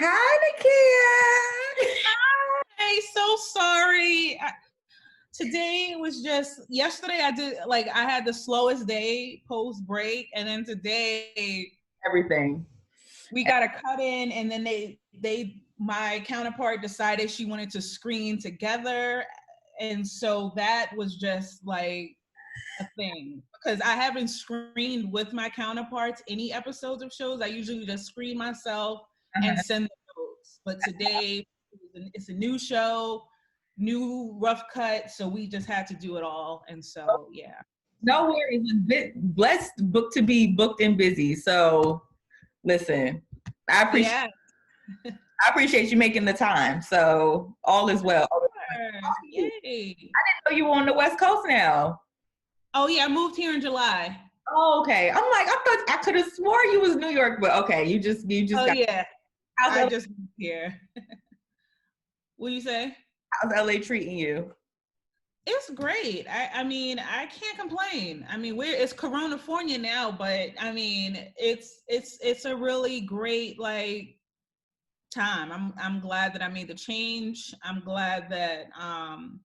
Hi, Nekia. Hey, so sorry. Today was just yesterday. I had the slowest day post break, and then today Everything. we got a cut in, and then my counterpart decided she wanted to screen together, and so that was just like a thing because I haven't screened with my counterparts any episodes of shows. I usually just screen myself and send the notes. But today it's a new show, new rough cut, so we just had to do it all. And so yeah. No worries. Blessed book to be booked and busy. So listen, I appreciate you making the time. So all is well. Yay. I didn't know you were on the West Coast now. Oh yeah, I moved here in July. Oh, okay. I'm like, I thought I could have swore you was New York, but okay, you just yeah. I just moved here. What do you say? How's LA treating you? It's great. I mean, I can't complain. I mean, it's California now, but I mean, it's a really great like time. I'm glad that I made the change. I'm glad that I'm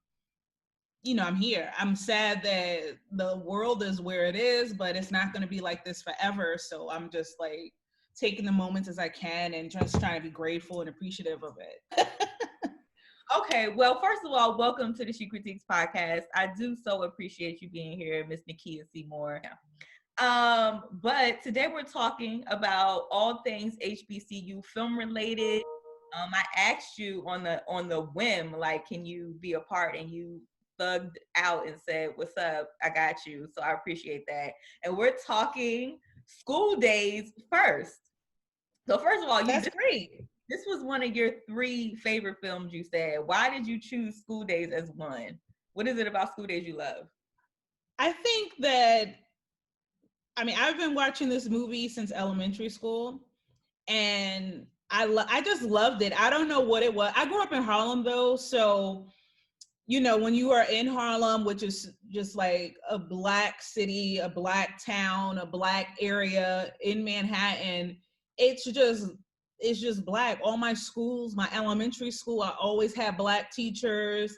here. I'm sad that the world is where it is, but it's not going to be like this forever. So I'm just like taking the moments as I can and just trying to be grateful and appreciative of it. Okay, well, first of all, welcome to the She Critiques podcast. I do so appreciate you being here, Miss Nekia Seymore. But today we're talking about all things HBCU film related. I asked you on the whim, like, can you be a part? And you thugged out and said, "What's up? I got you." So I appreciate that. And we're talking school days first. So first of all, That's great. This was one of your 3 favorite films, you said. Why did you choose School Days as one? What is it about School Days you love? I think that, I've been watching this movie since elementary school, and I just loved it. I don't know what it was. I grew up in Harlem, though, so, when you are in Harlem, which is just like a Black city, a Black town, a Black area in Manhattan, it's just Black. All my schools, my elementary school, I always had Black teachers,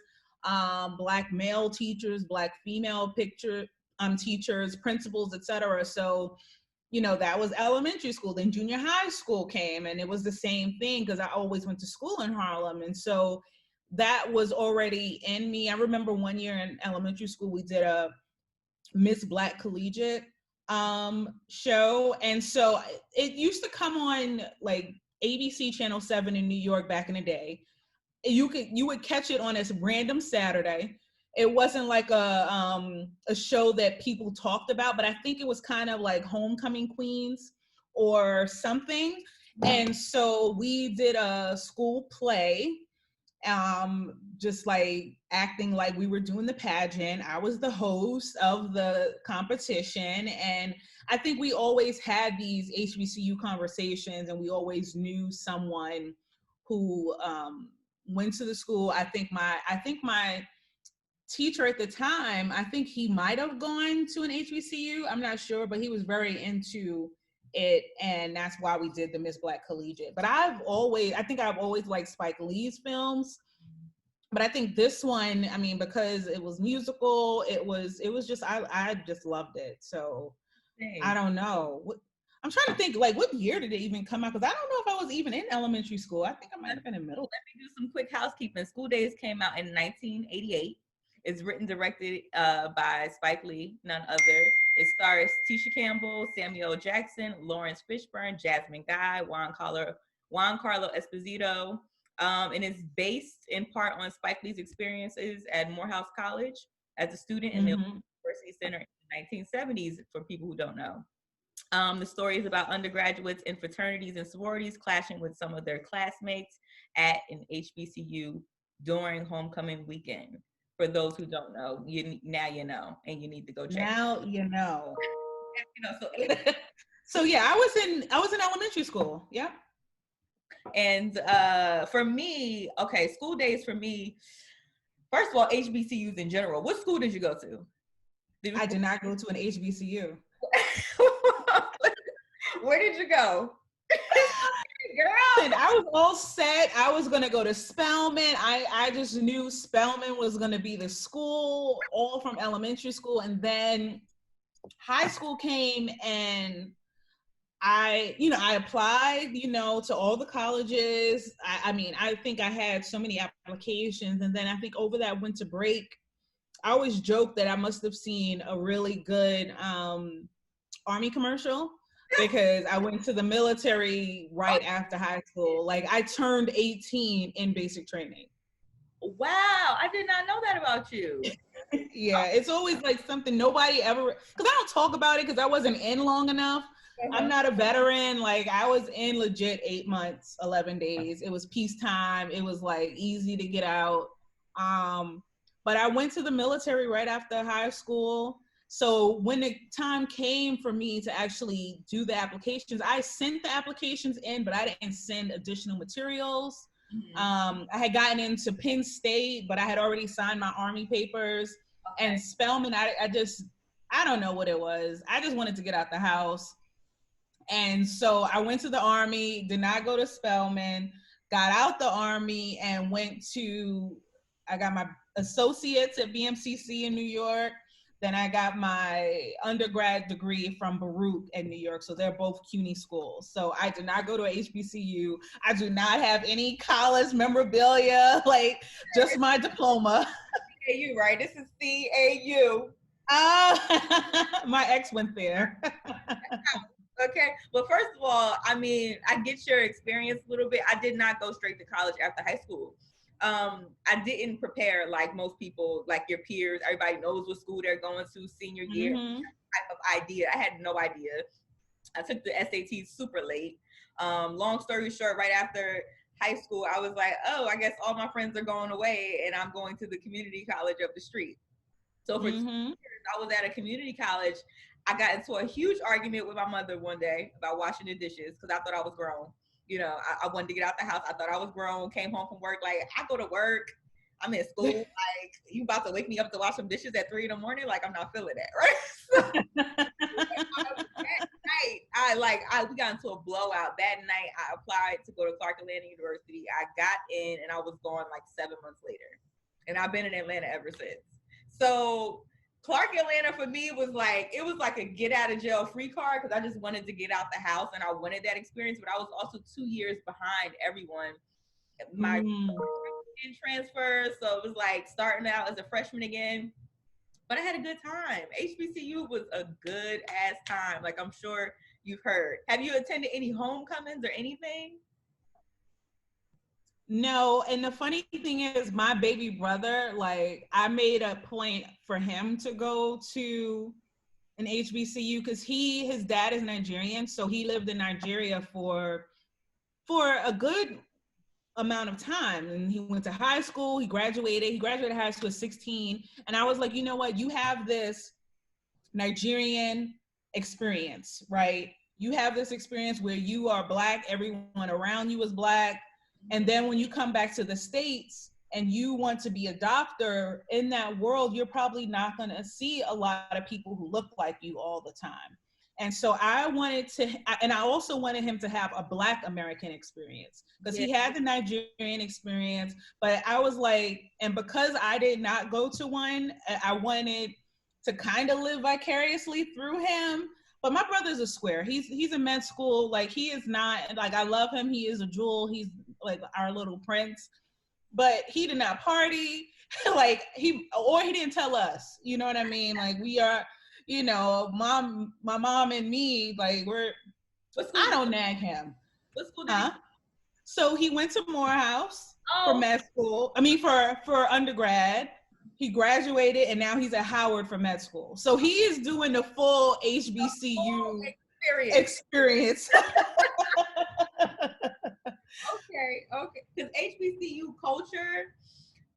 Black male teachers, Black female teachers, principals, etc. So, that was elementary school. Then junior high school came, and it was the same thing because I always went to school in Harlem. And so that was already in me. I remember one year in elementary school, we did a Miss Black Collegiate show. And so it used to come on like ABC Channel 7 in New York back in the day. You would catch it on a random Saturday. It wasn't like a show that people talked about, but I think it was kind of like Homecoming Queens or something. And so we did a school play, just like acting like we were doing the pageant. I was the host of the competition, and I think we always had these HBCU conversations, and we always knew someone who went to the school. I think my teacher at the time, I think he might have gone to an HBCU. I'm not sure, but he was very into it, and that's why we did the Miss Black Collegiate. But I've always liked Spike Lee's films, but I think this one, because it was musical, it was just I just loved it. So I don't know. I'm trying to think, like, what year did it even come out? Because I don't know if I was even in elementary school. I think I might have been in middle. Let me do some quick housekeeping. School Days came out in 1988. It's written, directed by Spike Lee, none other. It stars Tisha Campbell, Samuel Jackson, Lawrence Fishburne, Jasmine Guy, Juan Carlo Esposito. And it's based in part on Spike Lee's experiences at Morehouse College as a student in the University Center in the 1970s, for people who don't know. The story is about undergraduates in fraternities and sororities clashing with some of their classmates at an HBCU during homecoming weekend. For those who don't know, now you know, and you need to go check. Now you know. So yeah, I was in elementary school. Yeah. And for me, okay, School Days for me. First of all, HBCUs in general. What school did you go to? I did not go to an HBCU. Where did you go? Girl, I was all set. I was gonna go to Spelman. I just knew Spelman was gonna be the school, all from elementary school, and then high school came, and I applied, to all the colleges. I mean, I think I had so many applications, and then I think over that winter break, I always joke that I must have seen a really good Army commercial, because I went to the military right after high school. Like, I turned 18 in basic training. Wow, I did not know that about you. Yeah, it's always like something nobody ever, because I don't talk about it because I wasn't in long enough. I'm not a veteran. Like, I was in legit 8 months, 11 days. It was peacetime. It was like easy to get out. But I went to the military right after high school. So when the time came for me to actually do the applications, I sent the applications in, but I didn't send additional materials. I had gotten into Penn State, but I had already signed my Army papers. Okay. And Spelman, I don't know what it was. I just wanted to get out the house. And so I went to the Army, did not go to Spelman, got out the Army, and I got my associates at BMCC in New York. Then I got my undergrad degree from Baruch in New York. So they're both CUNY schools. So I did not go to HBCU. I do not have any college memorabilia, like just my diploma. CAU, right? This is CAU. My ex went there. Okay. Well, first of all, I mean, I get your experience a little bit. I did not go straight to college after high school. I didn't prepare like most people, like your peers. Everybody knows what school they're going to senior year. Type of idea. I had no idea. I took the SATs super late. Long story short, right after high school, I was like, oh, I guess all my friends are going away and I'm going to the community college up the street. So for 2 years, I was at a community college. I got into a huge argument with my mother one day about washing the dishes because I thought I was grown. I wanted to get out the house. I thought I was grown, came home from work. Like, I go to work, I'm in school. Like, you about to wake me up to wash some dishes at 3 a.m? Like, I'm not feeling that, right? That night, we got into a blowout. That night, I applied to go to Clark Atlanta University. I got in, and I was gone like 7 months later. And I've been in Atlanta ever since. So Clark Atlanta for me was like a get out of jail free card because I just wanted to get out the house and I wanted that experience. But I was also 2 years behind everyone. My transfer, so it was like starting out as a freshman again. But I had a good time. HBCU was a good ass time. Like, I'm sure you've heard. Have you attended any homecomings or anything? No, and the funny thing is, my baby brother, like, I made a point for him to go to an HBCU because his dad is Nigerian, so he lived in Nigeria for a good amount of time, and he went to high school. He graduated high school at 16, and I was like, you know what? You have this Nigerian experience, right? You have this experience where you are Black, everyone around you is Black. And then when you come back to the States and you want to be a doctor in that world, you're probably not going to see a lot of people who look like you all the time. And so I also wanted him to have a Black American experience because he had the Nigerian experience. But I was like, and because I did not go to one, I wanted to kind of live vicariously through him. But my brother's a square. He's in med school. Like, he is not, like, I love him. He is a jewel. He's like our little prince. But he did not party. Like, he didn't tell us. You know what I mean? Like, we are, my mom and me, like, I don't nag him. What school did he? So he went to Morehouse for med school. I mean, for undergrad. He graduated and now he's at Howard for med school. So he is doing the full HBCU experience. Okay. Because HBCU culture,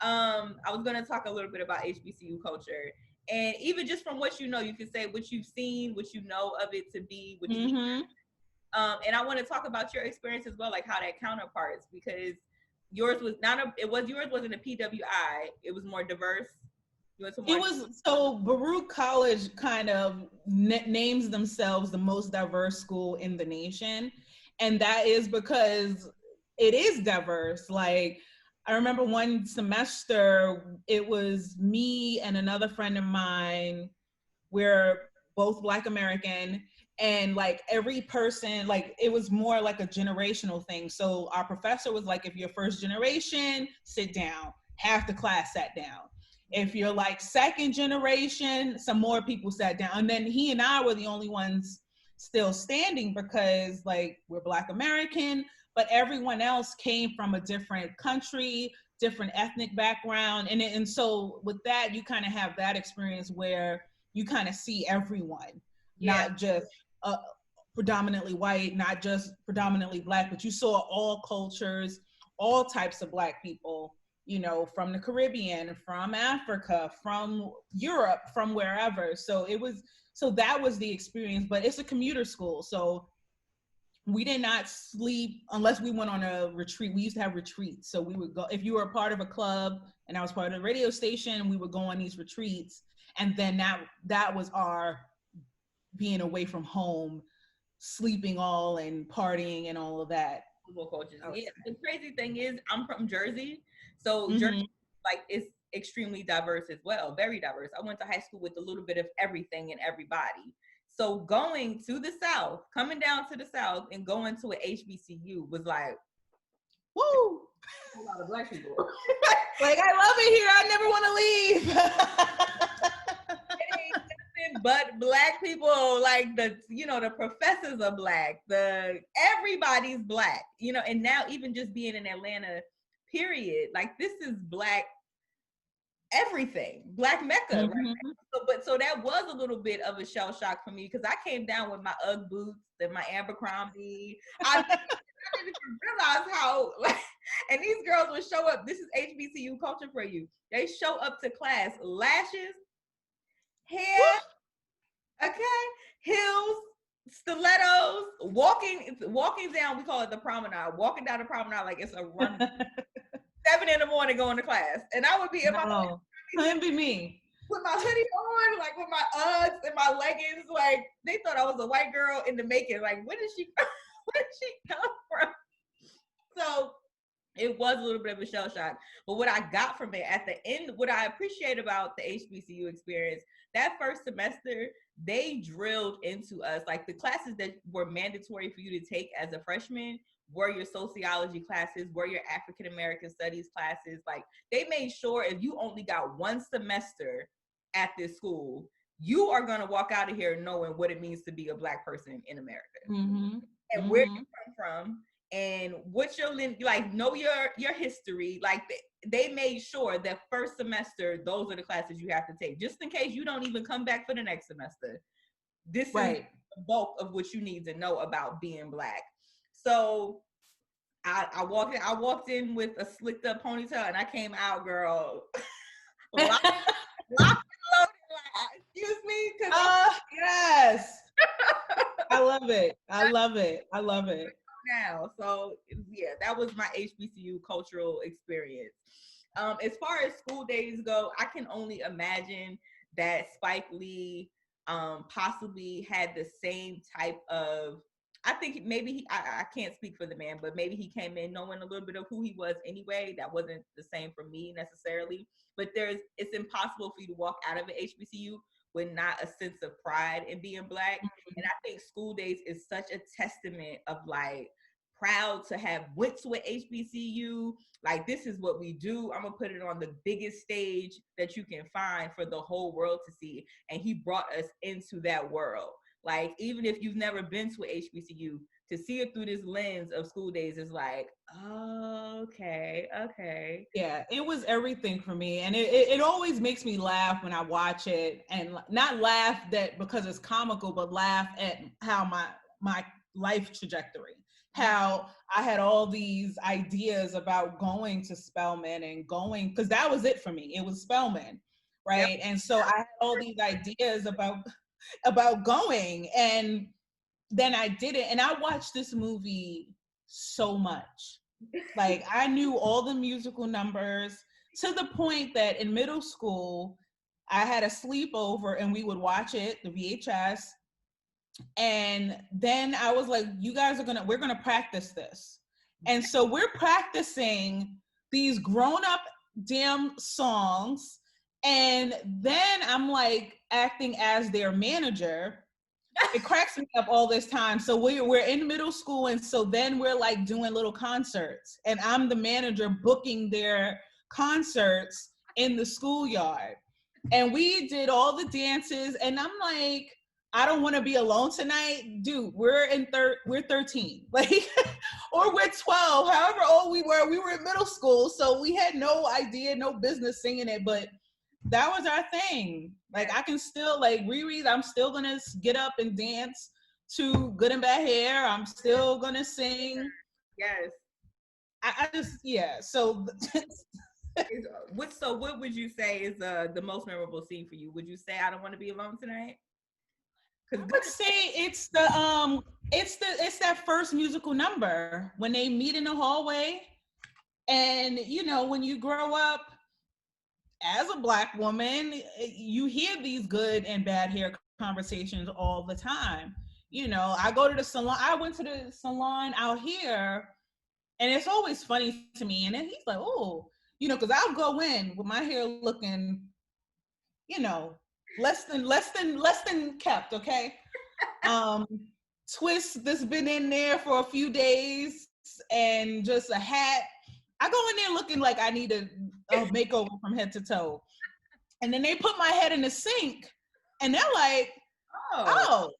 I was going to talk a little bit about HBCU culture. And even just from what you know, you can say what you've seen, what you know of it to be, what you and I want to talk about your experience as well, like how that counterparts, because yours was yours wasn't a PWI. It was more diverse. So Baruch College kind of names themselves the most diverse school in the nation. And that is because it is diverse. Like, I remember one semester, it was me and another friend of mine. We're both Black American, and like every person, like it was more like a generational thing. So our professor was like, if you're first generation, sit down. Half the class sat down. If you're like second generation, some more people sat down. And then he and I were the only ones still standing because like we're Black American, but everyone else came from a different country, different ethnic background. And so with that, you kind of have that experience where you kind of see everyone, Yeah. not just predominantly white, not just predominantly Black, but you saw all cultures, all types of Black people, you know, from the Caribbean, from Africa, from Europe, from wherever. So that was the experience, but it's a commuter school. So we did not sleep unless we went on a retreat. We used to have retreats. So we would go, if you were a part of a club and I was part of the radio station, we would go on these retreats. And then that was our being away from home, sleeping all and partying and all of that. Cultures. Yeah. The crazy thing is, I'm from Jersey, so Jersey like is extremely diverse as well, very diverse. I went to high school with a little bit of everything and everybody. So going to the South, coming down to the South, and going to an HBCU was like, woo, a lot of Black people. Like, I love it here. I never want to leave. It ain't nothing but Black people. Like the professors are Black. Everybody's Black. And now even just being in Atlanta, period. Like this is Black everything, Black Mecca, right? So that was a little bit of a shell shock for me because I came down with my UGG boots and my Abercrombie. I didn't even realize how, and these girls would show up. This is HBCU culture for you. They show up to class, lashes, hair, okay, heels, stilettos, walking down. We call it the promenade. Walking down the promenade like it's a run. 7 a.m. going to class, and I would be in my couldn't be me with my hoodie on, like with my Uggs and my leggings. Like they thought I was a white girl in the making. Like where did she come from? So it was a little bit of a shell shock. But what I got from it at the end, what I appreciate about the HBCU experience, that first semester, they drilled into us, like the classes that were mandatory for you to take as a freshman were your sociology classes, were your African American studies classes. Like they made sure if you only got one semester at this school, you are going to walk out of here knowing what it means to be a Black person in America and where you come from and what your know your history. Like they made sure that first semester, those are the classes you have to take, just in case you don't even come back for the next semester. This is the bulk of what you need to know about being Black. So I walked in with a slicked up ponytail and I came out, girl, locked and loaded, like, excuse me. Yes. I love it. Now, so yeah, that was my HBCU cultural experience. As far as school days go, I can only imagine that Spike Lee possibly had the same type of, I think maybe I can't speak for the man, but maybe he came in knowing a little bit of who he was anyway. That wasn't the same for me necessarily, but it's impossible for you to walk out of an HBCU with not a sense of pride in being Black. And I think school days is such a testament of like proud to have went to an HBCU. Like this is what we do. I'm gonna put it on the biggest stage that you can find for the whole world to see. And he brought us into that world. Like, even if you've never been to an HBCU, to see it through this lens of school days is like, oh, okay. Yeah, it was everything for me. And it always makes me laugh when I watch it, and not laugh that because it's comical, but laugh at how my life trajectory, how I had all these ideas about going to Spelman and going, because that was it for me. It was Spelman, right? Yep. And so I had all these ideas about going, and then I did it. And I watched this movie so much. Like I knew all the musical numbers to the point that in middle school, I had a sleepover and we would watch it, the VHS. And then I was like, you guys we're going to practice this. And so we're practicing these grown-up damn songs. And then I'm like acting as their manager. It cracks me up all this time. So we're in middle school, and so then we're like doing little concerts, and I'm the manager booking their concerts in the schoolyard. And we did all the dances, and I'm like, I don't want to be alone tonight, dude. We're 13, like, or we're 12, however old we were. We were in middle school, so we had no idea, no business singing it, but that was our thing. Like, I can still, like, Riri, I'm still gonna get up and dance to Good and Bad Hair. I'm still gonna sing. Yes. I just, yeah. So what would you say is the most memorable scene for you? Would you say I don't want to be alone tonight? I would say it's that first musical number when they meet in the hallway. And you know, when you grow up as a Black woman, you hear these good and bad hair conversations all the time. You know, I go to the salon. I went to the salon out here, and it's always funny to me. And then he's like, "Oh, you know," because I'll go in with my hair looking, you know, less than kept. Okay, twist that's been in there for a few days, and just a hat. I go in there looking like I need a makeover from head to toe. And then they put my head in the sink, and they're like, oh.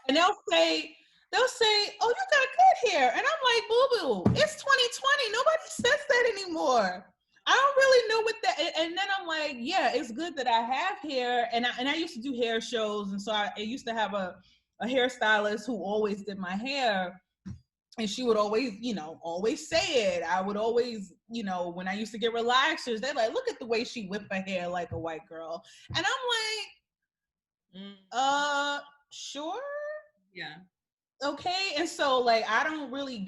And they'll say, oh, you got good hair. And I'm like, boo-boo, it's 2020. Nobody says that anymore. I don't really know what that, and then I'm like, yeah, it's good that I have hair. And I used to do hair shows. And so I used to have a hairstylist who always did my hair. And she would always, you know, always say it. I would always, you know, when I used to get relaxers, they're like, look at the way she whipped her hair like a white girl. And I'm like, sure. Yeah. Okay. And so like, I don't really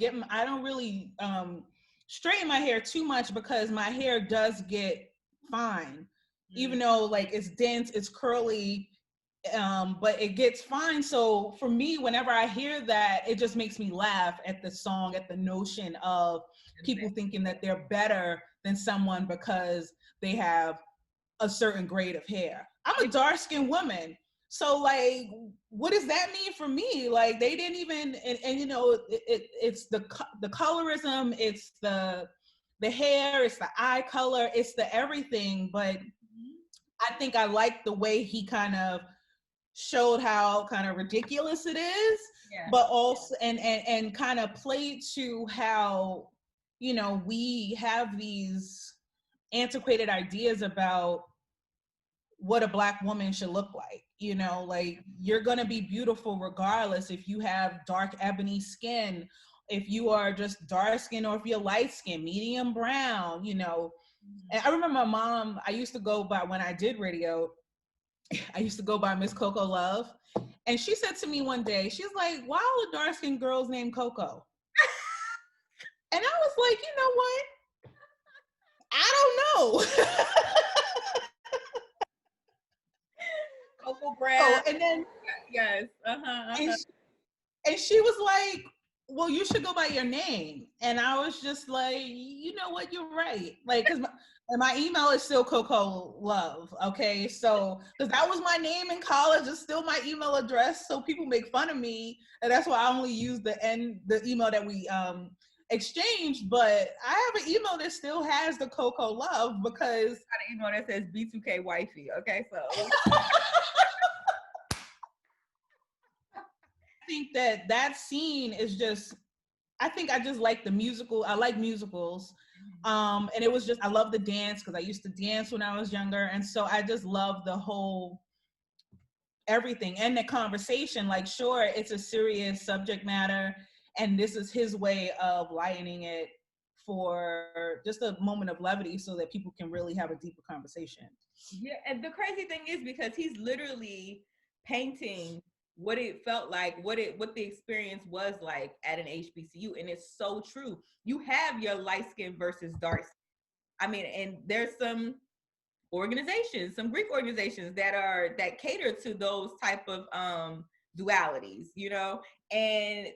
straighten my hair too much because my hair does get fine, even though like it's dense, it's curly, but it gets fine. So for me, whenever I hear that, it just makes me laugh at the song, at the notion of people thinking that they're better than someone because they have a certain grade of hair. I'm a dark-skinned woman. So like, what does that mean for me? Like they didn't even, and you know, it's the colorism, it's the hair, it's the eye color, it's the everything. But I think I like the way he kind of showed how kind of ridiculous it is, but also and kind of played to how, you know, we have these antiquated ideas about what a Black woman should look like. You know, like you're gonna be beautiful regardless if you have dark ebony skin, if you are just dark skin, or if you're light skin, medium brown, you know. And I remember my mom, I used to go by, when I did radio, I used to go by Miss Coco Love. And she said to me one day, she's like, why all the dark-skinned girls named Coco? And I was like, you know what? I don't know. Coco Brown. And then, yes. And she was like, well, you should go by your name. And I was just like, you know what? You're right. Like, because my email is still Coco Love. Okay. So, because that was my name in college, it's still my email address. So people make fun of me. And that's why I only use the email that we exchanged. But I have an email that still has the Coco Love because. I got an email that says B2K Wifey. Okay. So. I think that scene is just, I think I just like the musical. I like musicals. And it was just, I love the dance because I used to dance when I was younger. And so I just love the whole everything and the conversation. Like, sure, it's a serious subject matter. And this is his way of lightening it for just a moment of levity so that people can really have a deeper conversation. Yeah. And the crazy thing is because he's literally painting what it felt like, what the experience was like at an HBCU. And it's so true. You have your light skin versus dark skin. I mean, and there's some organizations, some Greek organizations that cater to those type of dualities, you know, and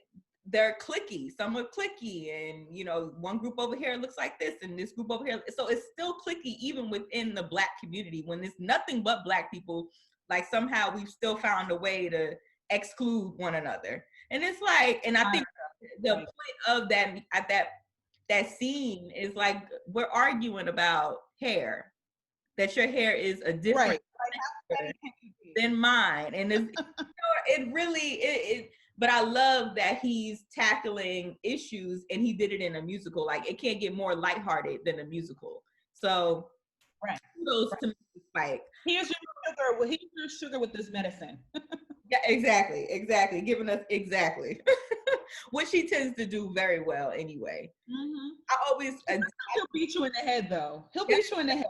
they're cliquey. Some are cliquey, and you know, one group over here looks like this, and this group over here. So it's still cliquey even within the Black community. When it's nothing but Black people, like somehow we've still found a way to exclude one another. And it's like, and I think the point of that scene is like we're arguing about hair, that your hair is a different than mine, and it's, it really. But I love that he's tackling issues, and he did it in a musical. Like, it can't get more lighthearted than a musical. So, kudos to Spike. Here's your sugar with this medicine. Yeah, exactly. Giving us exactly what she tends to do very well anyway. Mm-hmm. I always he'll beat you in the head though. He'll beat you in the head.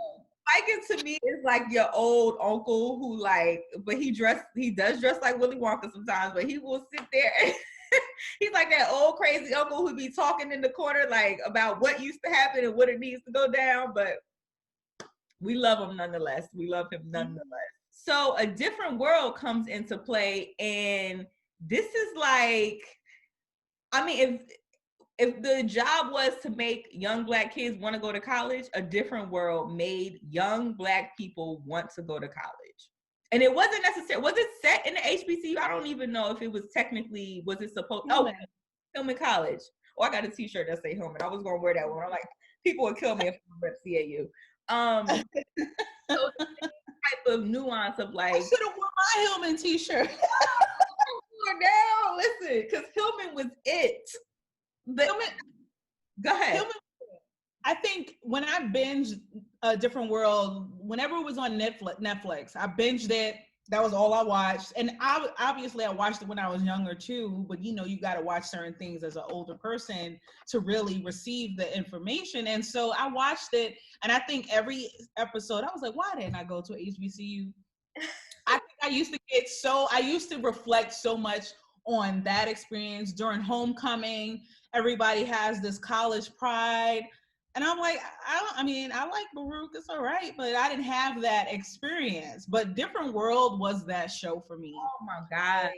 Spike to me is like your old uncle who like, but he does dress like Willy Wonka sometimes, but he will sit there and he's like that old crazy uncle who be talking in the corner like about what used to happen and what it needs to go down, but we love him nonetheless. So A Different World comes into play, and this is like, I mean, if the job was to make young Black kids want to go to college, A Different World made young Black people want to go to college. And it wasn't necessary. Was it set in the HBCU? I don't even know if it was technically, was it supposed, Hillman College. Oh, I got a t-shirt that say Hillman. I was going to wear that one. I'm like, people would kill me if I rep CAU. So the type of nuance of like, I should have worn my Hillman t-shirt. Now, listen, because Hillman was it. Go ahead. Hillman, I think when I binged A Different World, whenever it was on Netflix, I binged it. That was all I watched. And obviously I watched it when I was younger too, but you know, you got to watch certain things as an older person to really receive the information. And so I watched it, and I think every episode, I was like, why didn't I go to HBCU? I think I used to reflect so much on that experience during homecoming. Everybody has this college pride. And I'm like, I like Baruch, it's all right, but I didn't have that experience. But Different World was that show for me. Oh my God.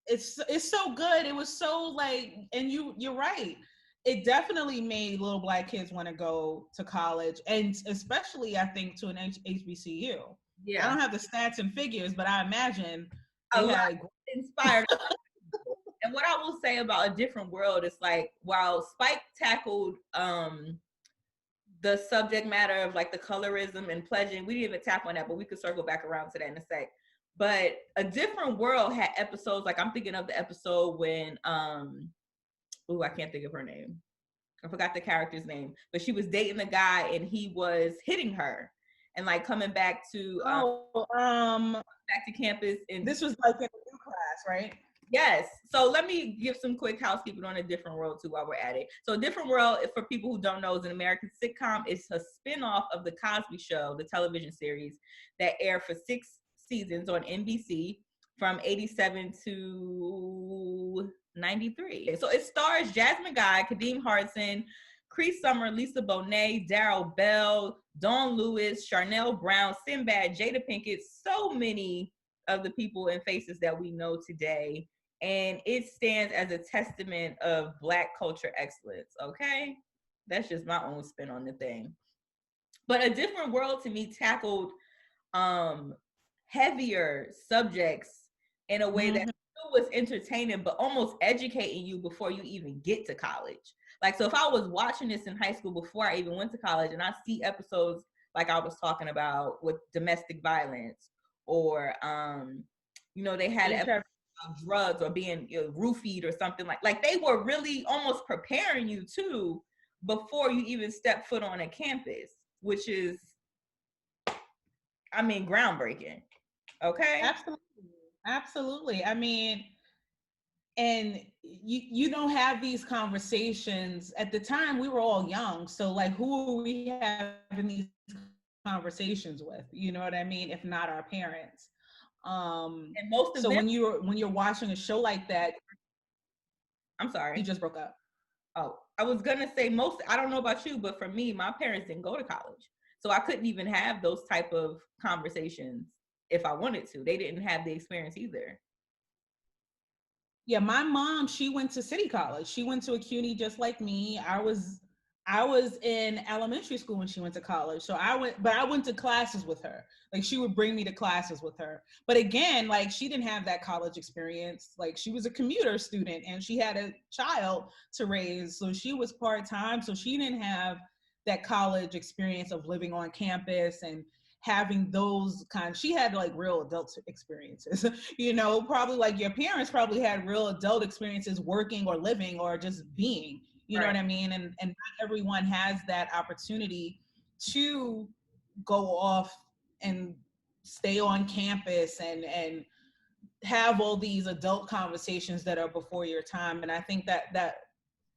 It's so good. It was so like, and you're right. It definitely made little Black kids want to go to college, and especially I think to an HBCU. Yeah. I don't have the stats and figures, but I imagine they had inspired. And what I will say about A Different World is like, while Spike tackled the subject matter of like the colorism and pledging, we didn't even tap on that, but we could circle back around to that in a sec. But A Different World had episodes, like I'm thinking of the episode when, I can't think of her name. I forgot the character's name, but she was dating the guy and he was hitting her and like coming back to back to campus. And this was like in a new class, right? Yes. So let me give some quick housekeeping on A Different World too while we're at it. So A Different World, for people who don't know, is an American sitcom. It's a spinoff of The Cosby Show, the television series that aired for 6 seasons on NBC from 87 to 93. So it stars Jasmine Guy, Kadeem Hardison, Cree Summer, Lisa Bonet, Daryl Bell, Dawn Lewis, Charnel Brown, Sinbad, Jada Pinkett, so many of the people and faces that we know today. And it stands as a testament of Black culture excellence, okay? That's just my own spin on the thing. But A Different World to me tackled heavier subjects in a way that still was entertaining, but almost educating you before you even get to college. Like, so if I was watching this in high school before I even went to college, and I see episodes like I was talking about with domestic violence, or they had episodes of drugs or being roofied or something, like they were really almost preparing you too before you even step foot on a campus, which is, I mean, groundbreaking. Okay. Absolutely. I mean, and you don't have these conversations. At the time, we were all young, so like, who are we having these conversations with? You know what I mean? If not our parents. And most of so them, when you're watching a show like that, I'm sorry, you just broke up. Oh, I was gonna say I don't know about you, but for me, my parents didn't go to college, so I couldn't even have those type of conversations if I wanted to. They didn't have the experience either. Yeah, my mom, she went to City College. She went to a CUNY just like me. I was in elementary school when she went to college. So I went to classes with her. Like she would bring me to classes with her. But again, like she didn't have that college experience. Like she was a commuter student and she had a child to raise. So she was part-time. So she didn't have that college experience of living on campus and having those kind. She had like real adult experiences. Probably like your parents probably had real adult experiences working or living or just being. You know Right. what I mean? And not everyone has that opportunity to go off and stay on campus and have all these adult conversations that are before your time. And I think that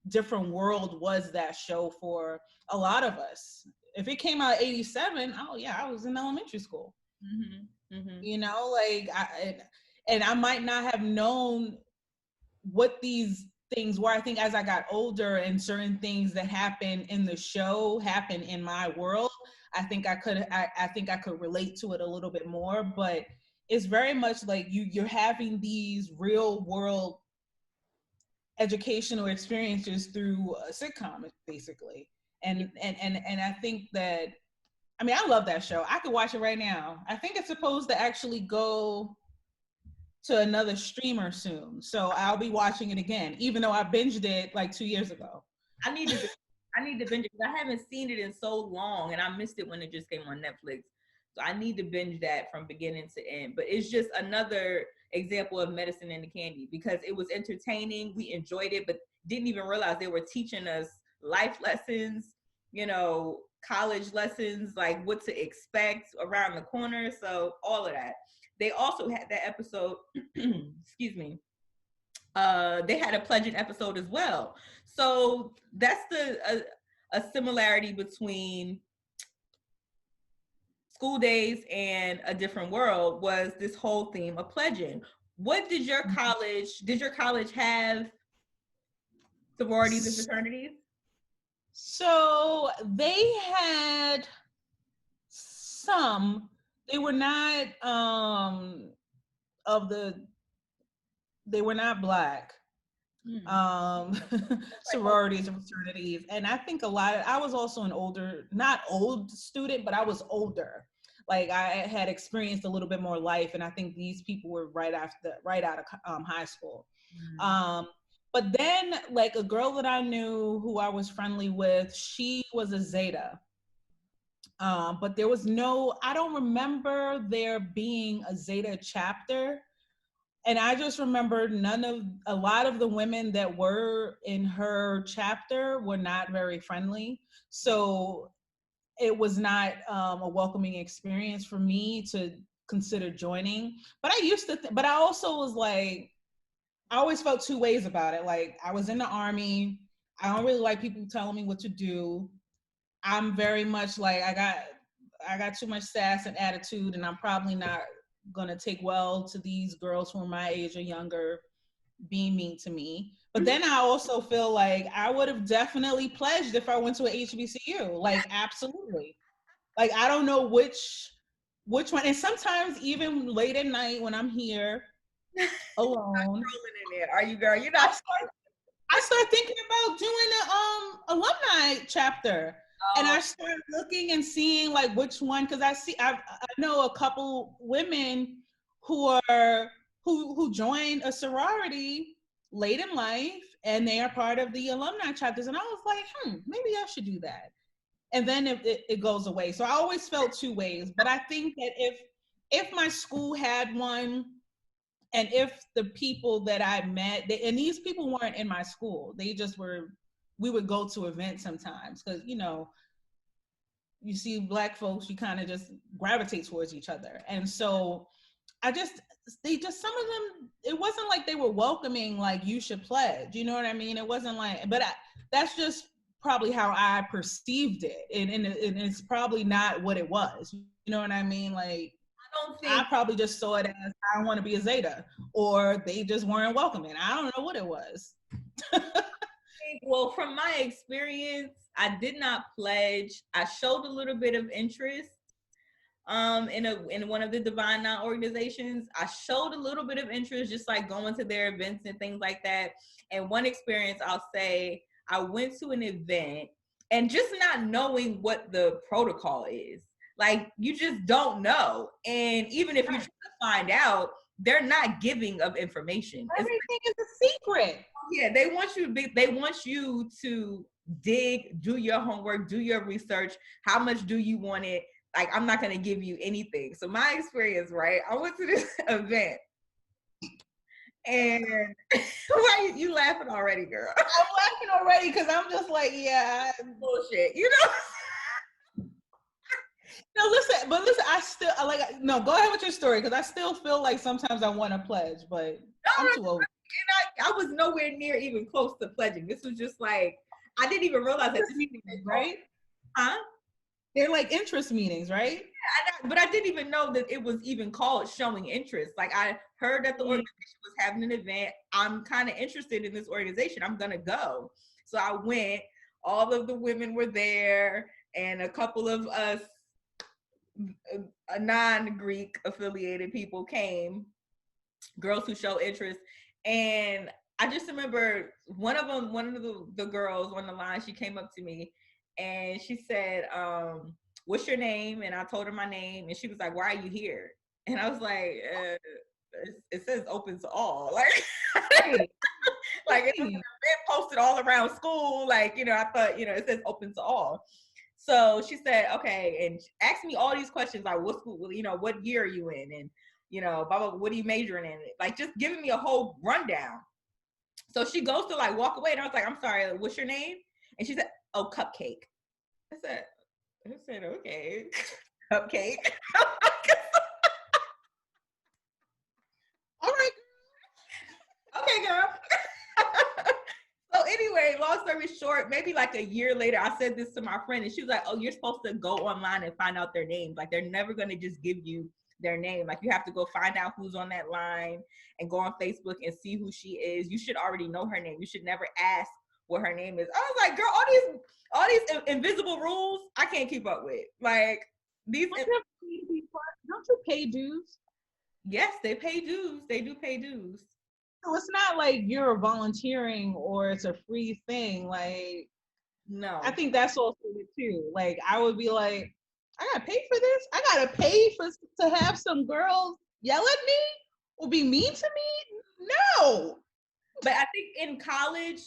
different world was that show for a lot of us. If it came out 87, oh yeah, I was in elementary school. Mm-hmm. Mm-hmm. Like and I might not have known what these things were. I think as I got older and certain things that happen in the show happen in my world, I think I could relate to it a little bit more. But it's very much like you're having these real world educational experiences through a sitcom, basically. And I think that, I mean, I love that show. I could watch it right now. I think it's supposed to actually go to another streamer soon. So I'll be watching it again, even though I binged it like 2 years ago. I need to I need to binge it because I haven't seen it in so long and I missed it when it just came on Netflix. So I need to binge that from beginning to end. But it's just another example of medicine in the candy because it was entertaining. We enjoyed it, but didn't even realize they were teaching us life lessons, college lessons, like what to expect around the corner. So all of that. They also had that episode, excuse me, they had a pledging episode as well. So that's a similarity between School Days and A Different World was this whole theme of pledging. What did your college have sororities and fraternities? So they had some. They were not of the they were not black. Sororities and fraternities. And I think I was also an older, not old student, but I was older. Like I had experienced a little bit more life. And I think these people were right out of high school. But then like a girl that I knew who I was friendly with, she was a Zeta. But there was I don't remember there being a Zeta chapter. And I just remember a lot of the women that were in her chapter were not very friendly. So it was not a welcoming experience for me to consider joining. But but I also was like, I always felt two ways about it. Like I was in the Army. I don't really like people telling me what to do. I'm very much like, I got too much sass and attitude, and I'm probably not gonna take well to these girls who are my age or younger being mean to me. But then I also feel like I would have definitely pledged if I went to an HBCU. Like absolutely. Like I don't know which one. And sometimes even late at night when I'm here alone, In there. Are you, girl? You're not. I start thinking about doing a alumni chapter. And I start looking and seeing like which one, because I know a couple women who joined a sorority late in life, and they are part of the alumni chapters. And I was like, maybe I should do that. And then it goes away. So I always felt two ways. But I think that if my school had one, and if the people that I met, and these people weren't in my school, they just were, we would go to events sometimes because, you see Black folks, you kind of just gravitate towards each other. And so some of them, it wasn't like they were welcoming, like you should pledge, you know what I mean? It wasn't like, that's just probably how I perceived it. And it's probably not what it was. You know what I mean? Like, I probably just saw it as I don't want to be a Zeta, or they just weren't welcoming. I don't know what it was. Well, from my experience, I did not pledge. I showed a little bit of interest. in one of the Divine Nine organizations. I showed a little bit of interest, just like going to their events and things like that. And one experience, I'll say, I went to an event and just not knowing what the protocol is. Like, you just don't know. And even if you're trying to find out, they're not giving of information. Everything is a secret. Yeah, they want you to dig, do your homework, do your research. How much do you want it? Like, I'm not going to give you anything. So my experience, right? I went to this event, and why are you laughing already, girl? I'm laughing already because I'm just like, yeah, bullshit, you know? No, listen, I still like, no, go ahead with your story, because I still feel like sometimes I want to pledge, but I'm too old. And I was nowhere near even close to pledging. This was just like, I didn't even realize that. Right? Huh? They're like interest meetings, right? Yeah, but I didn't even know that it was even called showing interest. Like, I heard that the organization was having an event. I'm kind of interested in this organization. I'm gonna go. So I went. All of the women were there, and a couple of us non-Greek affiliated people came, girls who show interest. And I just remember one of the girls on the line, she came up to me and she said, what's your name? And I told her my name, and she was like, why are you here? And I was like, it says open to all. Like, like it's been posted all around school. Like, you know, I thought, you know, it says open to all. So she said, okay, and asked me all these questions, like, what school, you know, what year are you in? And, you know, blah, blah, blah, what are you majoring in? Like, just giving me a whole rundown. So she goes to like walk away, and I was like, I'm sorry, what's your name? And she said, oh, Cupcake. I said, okay, Cupcake. All right. Okay, girl. So anyway, long story short, maybe like a year later, I said this to my friend, and she was like, oh, you're supposed to go online and find out their names. Like, they're never going to just give you their name. Like, you have to go find out who's on that line and go on Facebook and see who she is. You should already know her name. You should never ask what her name is. I was like, girl, all these invisible rules, I can't keep up with. Like, these. Don't you pay dues? Yes, they pay dues. They do pay dues. So it's not like you're volunteering or it's a free thing. Like, no, I think that's also it too. Like, I would be like, I gotta pay for this. I gotta pay to have some girls yell at me or be mean to me. No. But I think in college,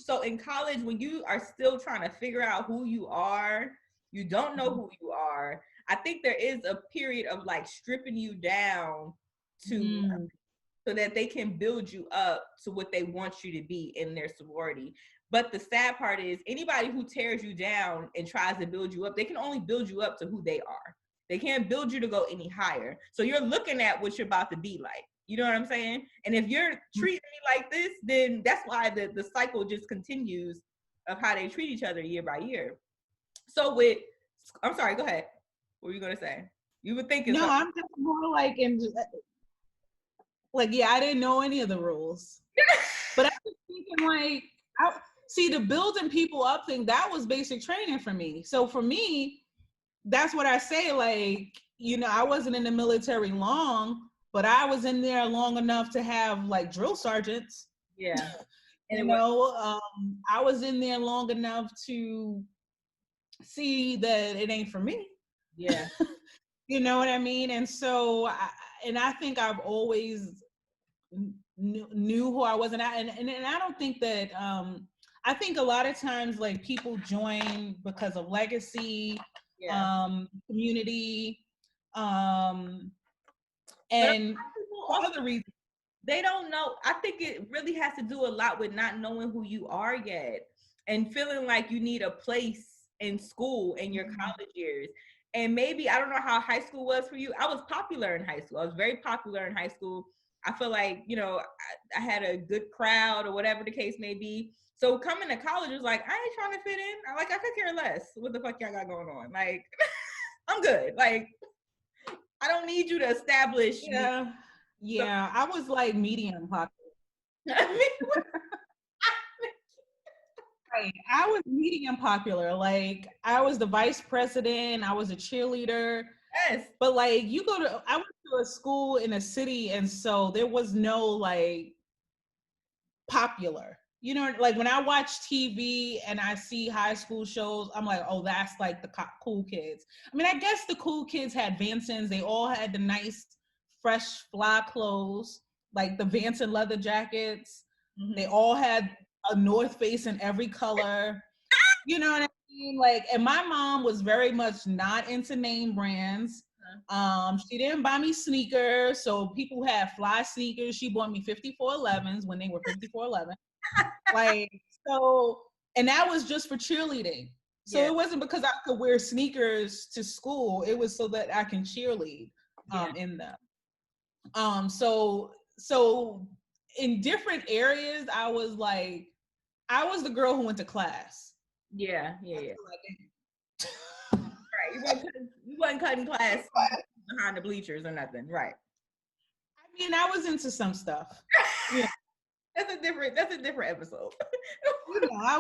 when you are still trying to figure out who you are, you don't know who you are. I think there is a period of like stripping you down to so that they can build you up to what they want you to be in their sorority. But the sad part is, anybody who tears you down and tries to build you up, they can only build you up to who they are. They can't build you to go any higher. So you're looking at what you're about to be like. You know what I'm saying? And if you're treating me like this, then that's why the cycle just continues of how they treat each other year by year. So I'm sorry, go ahead. What were you going to say? You would think it's no, I'm just more like yeah, I didn't know any of the rules. But I was thinking like, see, the building people up thing, that was basic training for me. So for me, that's what I say, like, you know, I wasn't in the military long, but I was in there long enough to have like drill sergeants. Yeah. And you know, I was in there long enough to see that it ain't for me. Yeah. You know what I mean? And so, I think I've always knew who I was, and I don't think that I think a lot of times like people join because of legacy, community, and for other reasons. They don't know. I think it really has to do a lot with not knowing who you are yet and feeling like you need a place in school in your college years. And maybe, I don't know how high school was for you. I was popular in high school. I was very popular in high school. I feel like, you know, I had a good crowd or whatever the case may be. So coming to college was like, I ain't trying to fit in. I could care less what the fuck y'all got going on. Like, I'm good. Like, I don't need you to establish. Yeah, I was like medium popular. Right. I was medium popular. Like, I was the vice president. I was a cheerleader. Yes. But like I went to a school in a city, and so there was no like popular. You know, like when I watch TV and I see high school shows, I'm like, oh, that's like the cool kids. I mean, I guess the cool kids had Vansons. They all had the nice, fresh, fly clothes, like the Vanson leather jackets. Mm-hmm. They all had a North Face in every color. You know what I mean? Like, and my mom was very much not into name brands. She didn't buy me sneakers, so people who had fly sneakers. She bought me 5411s when they were 5411. Like, so, and that was just for cheerleading. So Yeah. it wasn't because I could wear sneakers to school. It was so that I can cheerlead in them. So in different areas, I was the girl who went to class. Yeah. Right. You wasn't cutting class behind the bleachers or nothing. Right. I mean, I was into some stuff. Yeah. That's a different episode. You know, I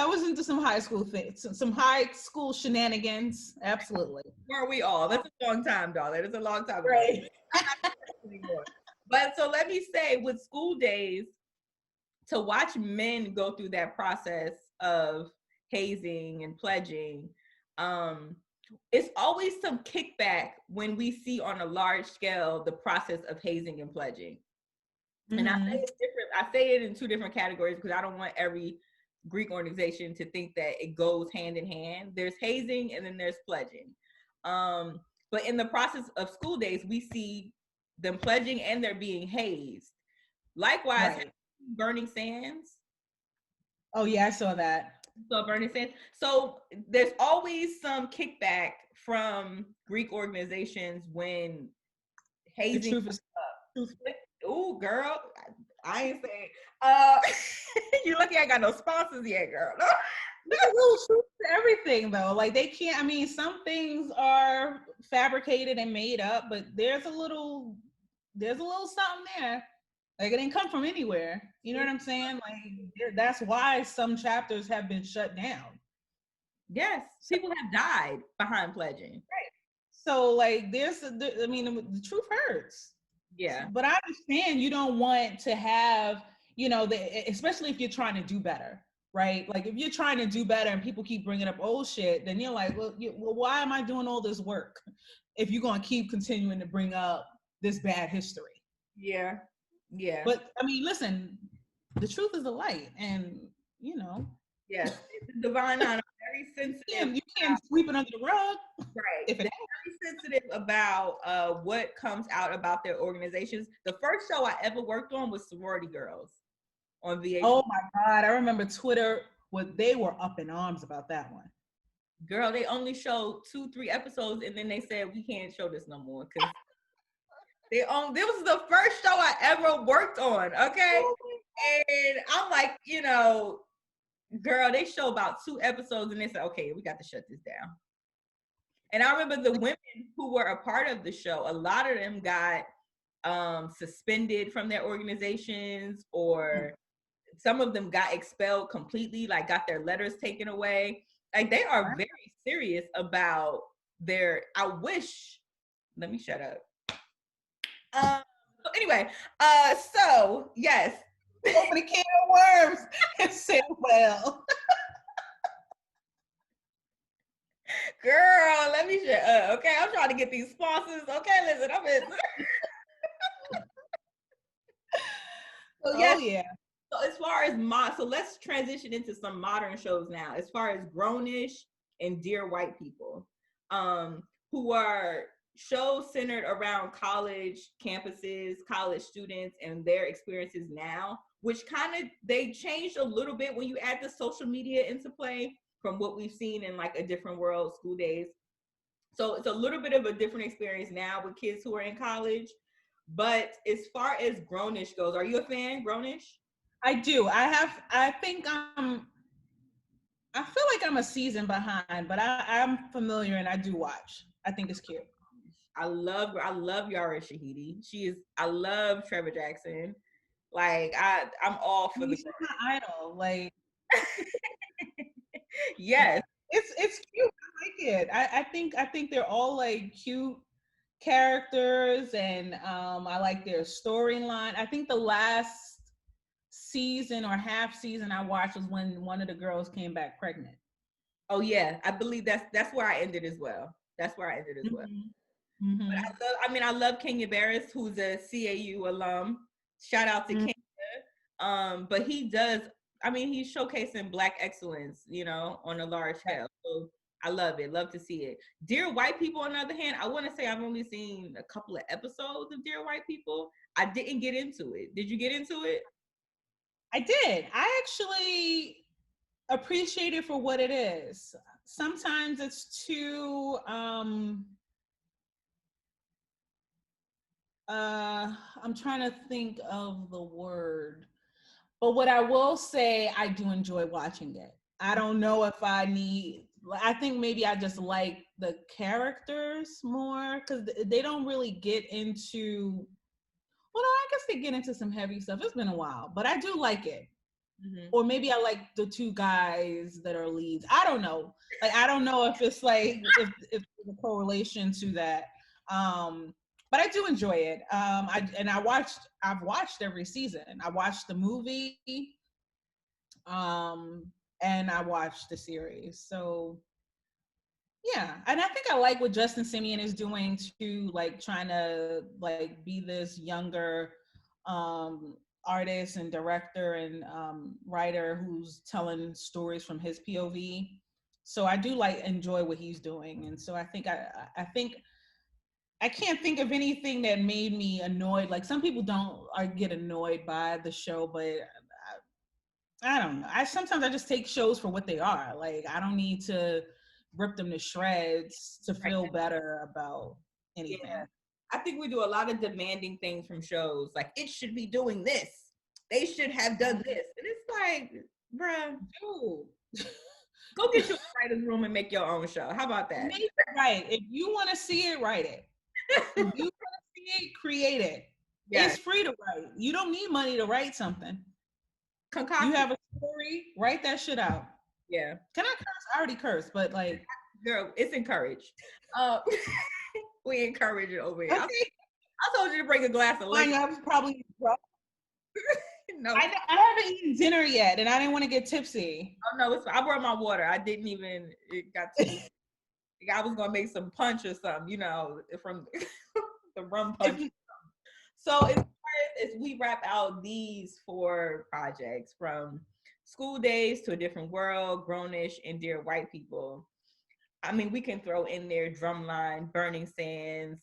was into some high school things, some high school shenanigans. Absolutely. Weren't we all? That's a long time, darling. It's a long time ago. Right. Anymore. But so let me say, with school days, to watch men go through that process of hazing and pledging, it's always some kickback when we see on a large scale the process of hazing and pledging. Mm-hmm. And I say it's different. I say it in two different categories because I don't want every Greek organization to think that it goes hand in hand. There's hazing and then there's pledging. But in the process of school days, we see them pledging and they're being hazed. Likewise, right. Burning Sands. Oh yeah, I saw that. So Burning Sands. So there's always some kickback from Greek organizations when hazing. The truth is up. Ooh, girl, I ain't saying. You lucky I got no sponsors yet, girl. There's a little truth to everything, though. Like they can't. I mean, some things are fabricated and made up, but there's a little something there. Like it didn't come from anywhere. You know what I'm saying? Like that's why some chapters have been shut down. Yes, people have died behind pledging. Right. So like I mean, the truth hurts. Yeah. But I understand you don't want to have, you know, especially if you're trying to do better, right? Like if you're trying to do better and people keep bringing up old shit, then you're like, well, why am I doing all this work if you're going to keep continuing to bring up this bad history? Yeah. Yeah. But I mean, listen, the truth is the light, and you know. Yes, it's divine honor. Very sensitive. You can't sweep it under the rug. Right. If they're very sensitive about what comes out about their organizations. The first show I ever worked on was Sorority Girls on VH1. Oh my God, I remember Twitter. They were up in arms about that one. Girl, they only showed 2-3 episodes, and then they said we can't show this no more because this was the first show I ever worked on. Okay, and I'm like, you know. Girl, they show about 2 episodes and they said, okay, we got to shut this down. And I remember the women who were a part of the show, a lot of them got suspended from their organizations, or some of them got expelled completely, like got their letters taken away. Like they are very serious about let me shut up. So anyway, so yes. Open a can of worms and say, well. Girl, let me shut up. Okay, I'm trying to get these sponsors. Okay, listen, I'm in. So yes, yeah. So as far as so let's transition into some modern shows now. As far as Grownish and Dear White People, who are shows centered around college campuses, college students, and their experiences now, which they changed a little bit when you add the social media into play from what we've seen in like A Different World, School Days. So it's a little bit of a different experience now with kids who are in college. But as far as Grownish goes, are you a fan, Grownish? I do. I feel like I'm a season behind, but I'm familiar and I do watch. I think it's cute. I love Yara Shahidi. I love Trevor Jackson. Like I'm all for He's my idol. Like yes. It's cute. I like see it. I think they're all like cute characters, and I like their storyline. I think the last season or half season I watched was when one of the girls came back pregnant. Oh yeah, I believe that's where I ended as well. That's where I ended as well. Mm-hmm. But Mm-hmm. I love Kenya Barris, who's a CAU alum. Shout out to Mm-hmm. Kenya. But he does. I mean, he's showcasing Black excellence, on a large scale. So I love it. Love to see it. Dear White People, on the other hand, I want to say I've only seen a couple of episodes of Dear White People. I didn't get into it. Did you get into it? I did. I actually appreciate it for what it is. Sometimes it's too I'm trying to think of the word. But what I will say, I do enjoy watching it. I don't know if I think maybe I just like the characters more because they don't really get into, well, no, I guess they get into some heavy stuff. It's been a while, but I do like it. Mm-hmm. Or maybe I like the two guys that are leads. I don't know. Like, I don't know if it's like, if there's a correlation to that. But I do enjoy it. I've watched every season. I watched the movie, um, and I watched the series. So yeah, and I think I like what Justin Simeon is doing to, like, trying to like be this younger artist and director and writer who's telling stories from his POV. So I do like enjoy what he's doing, and so I think I can't think of anything that made me annoyed. Like, some people don't get annoyed by the show, but I don't know. I just take shows for what they are. Like, I don't need to rip them to shreds to Right. feel better about Yeah. anything. I think we do a lot of demanding things from shows. Like, it should be doing this. They should have done this. And it's like, bruh, Dude, go get you a writer's room and make your own show. How about that? make it right. If you want to see it, write it. If you want to see it, create it. Yes. It's free to write. You don't need money to write something. You Concoct. have a story, write that shit out. Yeah. Can I curse? I already cursed, but like, Girl, it's encouraged. Uh, we encourage it over here. okay. I told you to bring a glass of liquor. I was probably drunk. No. I haven't eaten dinner yet, and I didn't want to get tipsy. Oh, no, it's fine. I brought my water. I didn't even, it got too, I was going to make some punch or something, from the rum punch. So as we wrap out these 4 projects, from School Days to A Different World, Grownish, and Dear White People, I mean, we can throw in there Drumline, Burning Sands,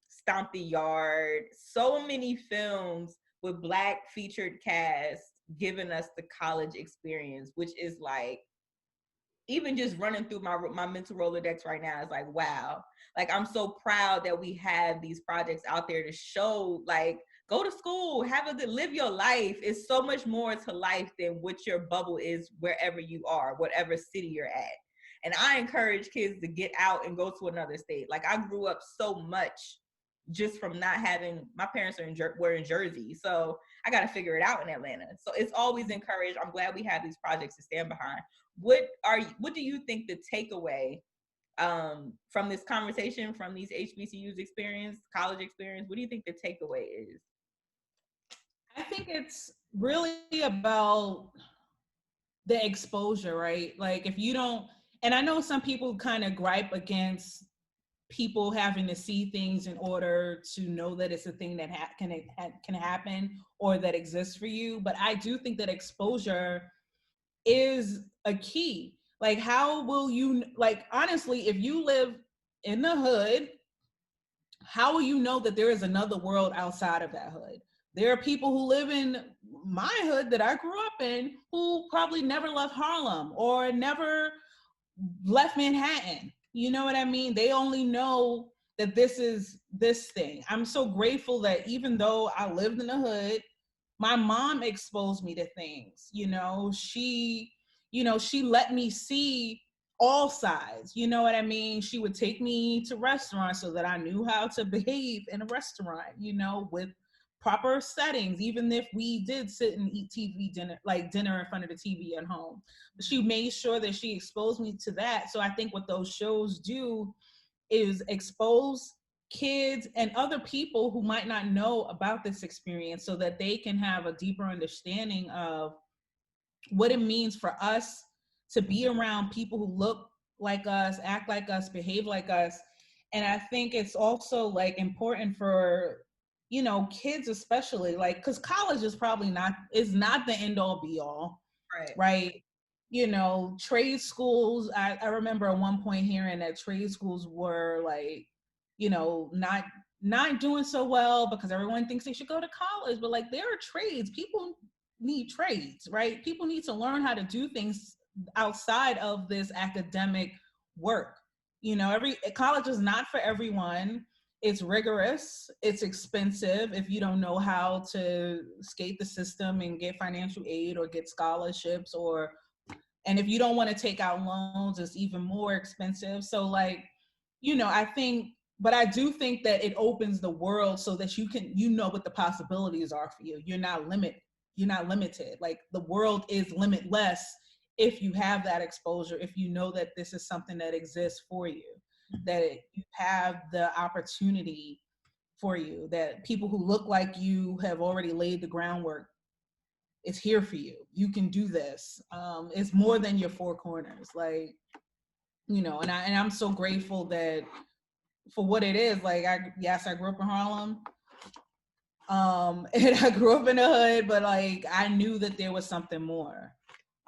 Stomp the Yard, so many films with Black featured cast giving us the college experience, which is like, even just running through my mental Rolodex right now is like, wow. Like, I'm so proud that we have these projects out there to show, like, go to school, live your life. It's so much more to life than what your bubble is wherever you are, whatever city you're at. And I encourage kids to get out and go to another state. Like, I grew up so much just from not having, my parents were in Jersey. So I got to figure it out in Atlanta. So it's always encouraged. I'm glad we have these projects to stand behind. What do you think the takeaway from this conversation, from these HBCUs experience, college experience, what do you think the takeaway is? I think it's really about the exposure, right? Like, if you don't, and I know some people kind of gripe against people having to see things in order to know that it's a thing that can happen or that exists for you, but I do think that exposure is a key. Like, how will you, like, honestly, if you live in the hood, how will you know that there is another world outside of that hood? There are people who live in my hood that I grew up in who probably never left Harlem or never left Manhattan. You know what I mean? They only know that this is this thing. I'm so grateful that even though I lived in the hood, my mom exposed me to things. She let me see all sides. You know what I mean? She would take me to restaurants so that I knew how to behave in a restaurant, with proper settings, even if we did sit and eat TV dinner, like dinner in front of the TV at home. She made sure that she exposed me to that. So I think what those shows do is expose kids and other people who might not know about this experience so that they can have a deeper understanding of what it means for us to be around people who look like us, act like us, behave like us. And I think it's also like important for, you know, kids especially, like, because college is probably not the end all be all, right? You know, trade schools, I remember at one point hearing that trade schools were like, you know, not doing so well because everyone thinks they should go to college, but like there are trades. People need trades, right? People need to learn how to do things outside of this academic work. You know, every college is not for everyone. It's rigorous, it's expensive if you don't know how to skate the system and get financial aid or get scholarships, or and if you don't want to take out loans, it's even more expensive. So like, you know, I think, but I do think that it opens the world so that you can, you know, what the possibilities are for you. You're not limited. Like the world is limitless if you have that exposure, if you know that this is something that exists for you, that you have the opportunity for you, that people who look like you have already laid the groundwork. It's here for you. You can do this. It's more than your four corners. Like, you know, and I'm so grateful that for what it is. Like, I grew up in Harlem. And I grew up in the hood, but like I knew that there was something more.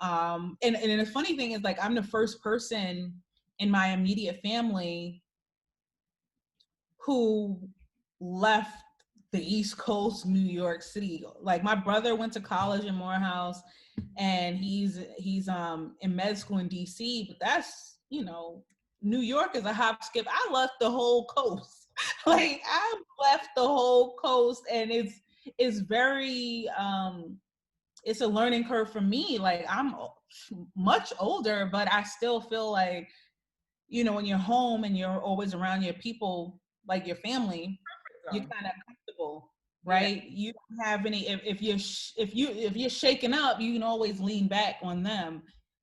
And the funny thing is, like, I'm the first person in my immediate family who left the East Coast, New York City. Like my brother went to college in Morehouse, and he's in med school in DC. But that's, you know, New York is a hop skip. I left the whole coast. Like I left the whole coast, and it's very it's a learning curve for me. Like I'm much older, but I still feel like, you know, when you're home and you're always around your people, like your family, you're kind of comfortable, right? Yeah. You don't have any. If you're shaken up, you can always lean back on them.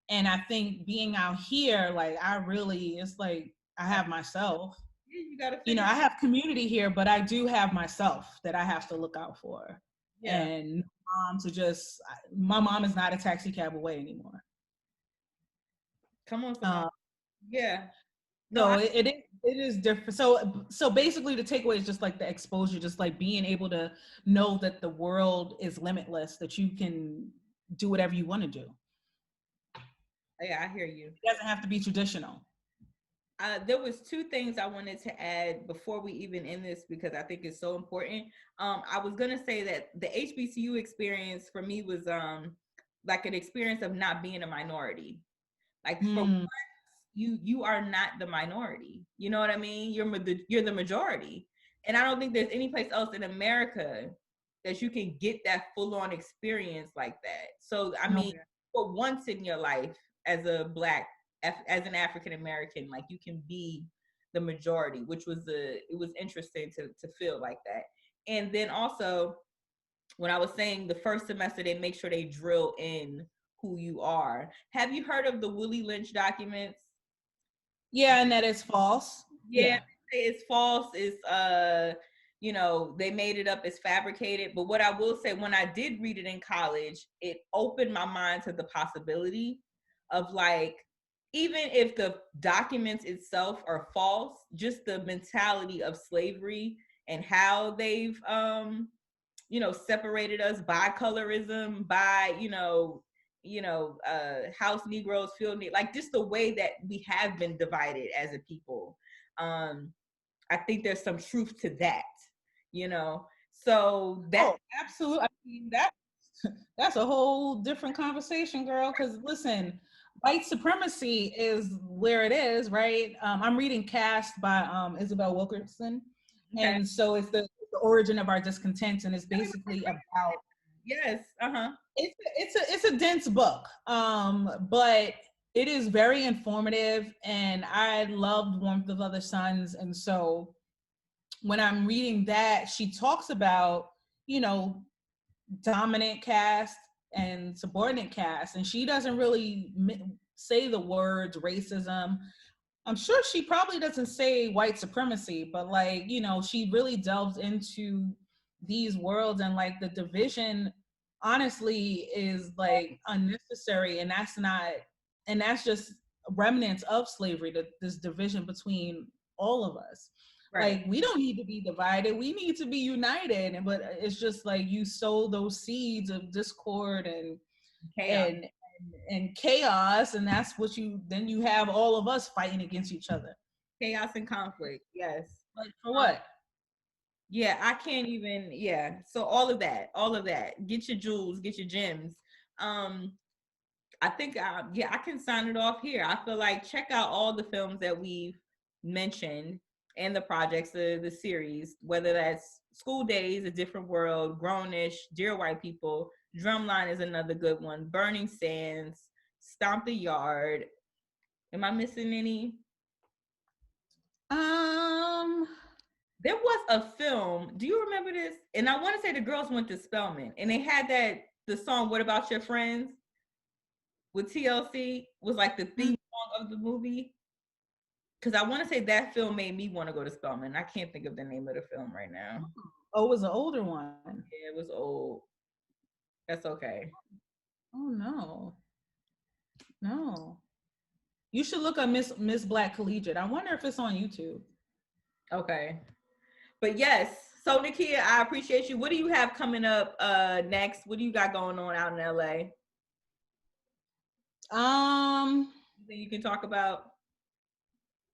And I think being out here, like it's like I have myself. You gotta, you know, I have community here, but I do have myself that I have to look out for. Yeah. And my mom is not a taxi cab away anymore. Come on, yeah. No, it is different. So basically the takeaway is just like the exposure, just like being able to know that the world is limitless, that you can do whatever you want to do. Yeah, I hear you. It doesn't have to be traditional. There was two things I wanted to add before we even end this, because I think it's so important. I was gonna say that the HBCU experience for me was like an experience of not being a minority. Like for once, you are not the minority. You know what I mean? You're the majority. And I don't think there's any place else in America that you can get that full-on experience like that. So I mean, for once in your life as an African American, like you can be the majority, which was it was interesting to feel like that. And then also, when I was saying the first semester, they make sure they drill in who you are. Have you heard of the Willie Lynch documents? Yeah, and that is false. Yeah. It's false. It's you know, they made it up as fabricated. But what I will say, when I did read it in college, it opened my mind to the possibility of, like, even if the documents itself are false, just the mentality of slavery and how they've you know, separated us by colorism, by, house Negroes, field Negroes, like just the way that we have been divided as a people. I think there's some truth to that, you know. So that absolutely. I mean, that's a whole different conversation, girl. Because listen, white supremacy is where it is, right? I'm reading Caste by Isabel Wilkerson, and so it's the origin of our discontent, and it's basically about it's a dense book, but it is very informative, and I loved Warmth of Other Suns. And so when I'm reading that, she talks about, you know, dominant cast and subordinate cast, and she doesn't really say the words racism. I'm sure she probably doesn't say white supremacy, but like, you know, she really delves into these worlds, and like the division honestly is like unnecessary, and that's just remnants of slavery, this division between all of us. Right. Like, we don't need to be divided, we need to be united. But it's just like you sow those seeds of discord Chaos. and and chaos, and that's what you have all of us fighting against each other. Chaos and conflict. Yes. Like, for what? Yeah, I can't even. Yeah. So all of that, all of that. Get your jewels, get your gems. Um, I think, yeah, I can sign it off here. I feel like check out all the films that we've mentioned and the projects, the series, whether that's School Days, A Different World, Grownish, Dear White People, Drumline is another good one, Burning Sands, Stomp the Yard. Am I missing any? Um, There was a film. Do you remember this? And I want to say the girls went to Spelman, and they had the song "What About Your Friends" with TLC was like the theme song of the movie. Because I want to say that film made me want to go to Spelman. I can't think of the name of the film right now. oh, it was an older one. Yeah, it was old. That's okay. Oh no, no. You should look up Miss Black Collegiate. I wonder if it's on YouTube. Okay. But yes, so Nekia, I appreciate you. What do you have coming up next? What do you got going on out in LA? Anything you can talk about?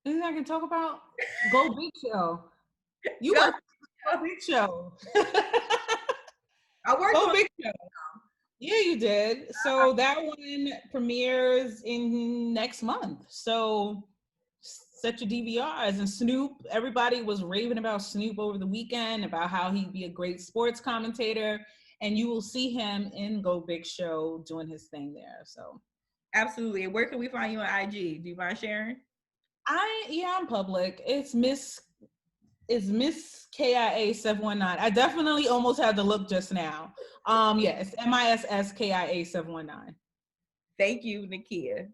Anything I can talk about? Go Big Show. You Go, work Go Big Show. I worked Go on Big Show. Yeah, you did. So that one premieres in next month. So set your DVRs. And Snoop, everybody was raving about Snoop over the weekend, about how he'd be a great sports commentator. And you will see him in Go Big Show doing his thing there. So absolutely. Where can we find you on IG? Do you mind sharing? I'm public. It's Miss KIA 719. I definitely almost had to look just now. It's MISSKIA 719. Thank you, Nekia.